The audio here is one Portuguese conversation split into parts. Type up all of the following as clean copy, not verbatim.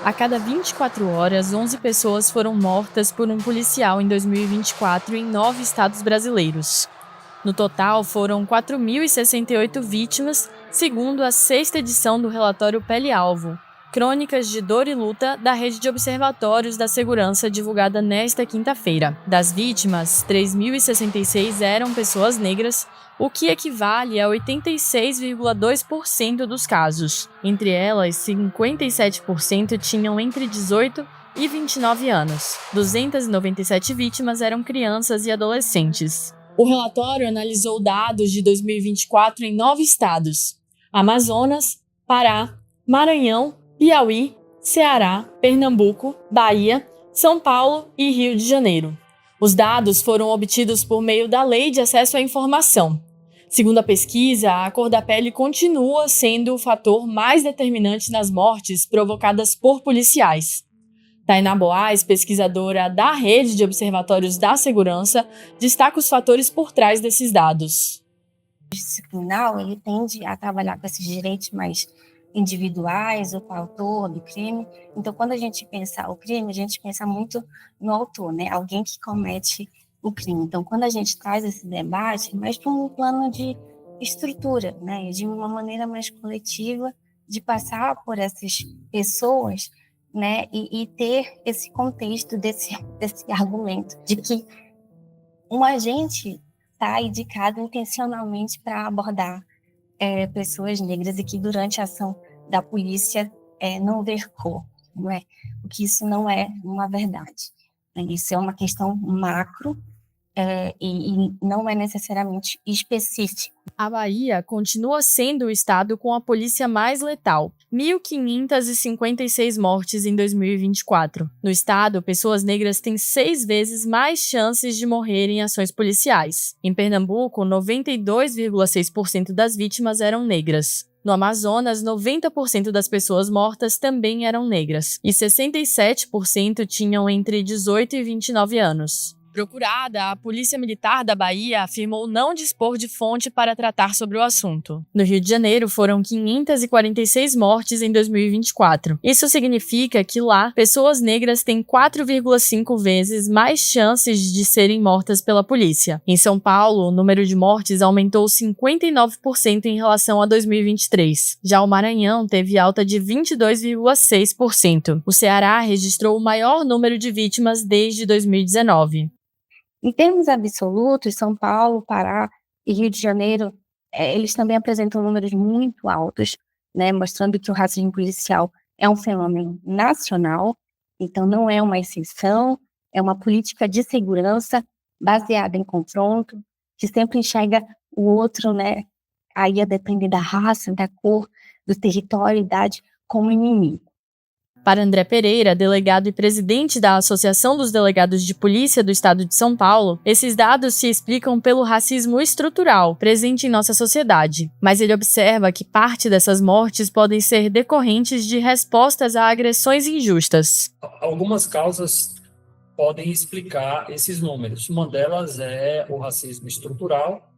A cada 24 horas, 11 pessoas foram mortas por um policial em 2024 em 9 estados brasileiros. No total, foram 4.068 vítimas, segundo a sexta edição do relatório Pele-Alvo, Crônicas de Dor e Luta da Rede de Observatórios da Segurança, divulgada nesta quinta-feira. Das vítimas, 3.066 eram pessoas negras, o que equivale a 86,2% dos casos. Entre elas, 57% tinham entre 18 e 29 anos. 297 vítimas eram crianças e adolescentes. O relatório analisou dados de 2024 em 9 estados: Amazonas, Pará, Maranhão, Piauí, Ceará, Pernambuco, Bahia, São Paulo e Rio de Janeiro. Os dados foram obtidos por meio da Lei de Acesso à Informação. Segundo a pesquisa, a cor da pele continua sendo o fator mais determinante nas mortes provocadas por policiais. Tainá Boaz, pesquisadora da Rede de Observatórios da Segurança, destaca os fatores por trás desses dados. O justiça criminal, ele tende a trabalhar com esses direitos mais individuais, o autor do crime. Então, quando a gente pensa o crime, a gente pensa muito no autor, né? Alguém que comete o crime. Então, quando a gente traz esse debate, é mais para um plano de estrutura, né? De uma maneira mais coletiva, de passar por essas pessoas, né? E ter esse contexto desse argumento de que um agente sai de casa intencionalmente para abordar pessoas negras e que durante a ação da polícia não ver cor, não é? Porque isso não é uma verdade. Isso é uma questão macro e não é necessariamente específico. A Bahia continua sendo o estado com a polícia mais letal, 1.556 mortes em 2024. No estado, pessoas negras têm 6 vezes mais chances de morrer em ações policiais. Em Pernambuco, 92,6% das vítimas eram negras. No Amazonas, 90% das pessoas mortas também eram negras, e 67% tinham entre 18 e 29 anos. Procurada, a Polícia Militar da Bahia afirmou não dispor de fonte para tratar sobre o assunto. No Rio de Janeiro, foram 546 mortes em 2024. Isso significa que lá, pessoas negras têm 4,5 vezes mais chances de serem mortas pela polícia. Em São Paulo, o número de mortes aumentou 59% em relação a 2023. Já o Maranhão teve alta de 22,6%. O Ceará registrou o maior número de vítimas desde 2019. Em termos absolutos, São Paulo, Pará e Rio de Janeiro, eles também apresentam números muito altos, né, mostrando que o racismo policial é um fenômeno nacional, então não é uma exceção, é uma política de segurança baseada em confronto, que sempre enxerga o outro, né, aí a depender da raça, da cor, do território, idade, como inimigo. Para André Pereira, delegado e presidente da Associação dos Delegados de Polícia do Estado de São Paulo, esses dados se explicam pelo racismo estrutural presente em nossa sociedade. Mas ele observa que parte dessas mortes podem ser decorrentes de respostas a agressões injustas. Algumas causas podem explicar esses números. Uma delas é o racismo estrutural.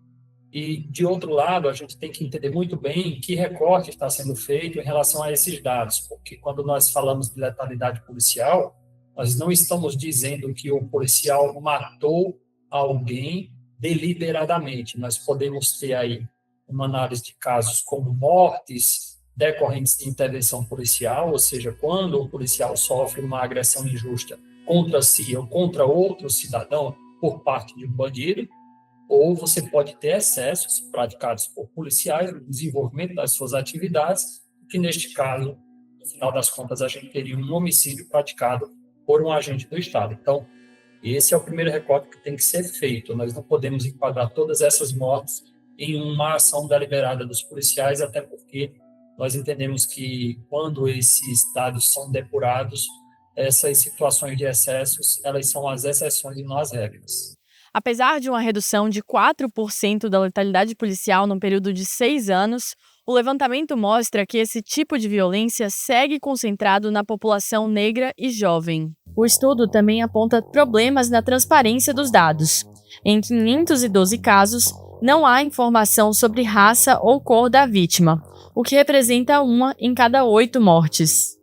E, de outro lado, a gente tem que entender muito bem que recorte está sendo feito em relação a esses dados, porque quando nós falamos de letalidade policial, nós não estamos dizendo que o policial matou alguém deliberadamente. Nós podemos ter aí uma análise de casos como mortes decorrentes de intervenção policial, ou seja, quando o policial sofre uma agressão injusta contra si ou contra outro cidadão por parte de um bandido, ou você pode ter excessos praticados por policiais no desenvolvimento das suas atividades, que neste caso, no final das contas, a gente teria um homicídio praticado por um agente do Estado. Então, esse é o primeiro recorte que tem que ser feito. Nós não podemos enquadrar todas essas mortes em uma ação deliberada dos policiais, até porque nós entendemos que quando esses dados são depurados, essas situações de excessos, elas são as exceções e não as regras. Apesar de uma redução de 4% da letalidade policial no período de 6 anos, o levantamento mostra que esse tipo de violência segue concentrado na população negra e jovem. O estudo também aponta problemas na transparência dos dados. Em 512 casos, não há informação sobre raça ou cor da vítima, o que representa 1 em cada 8 mortes.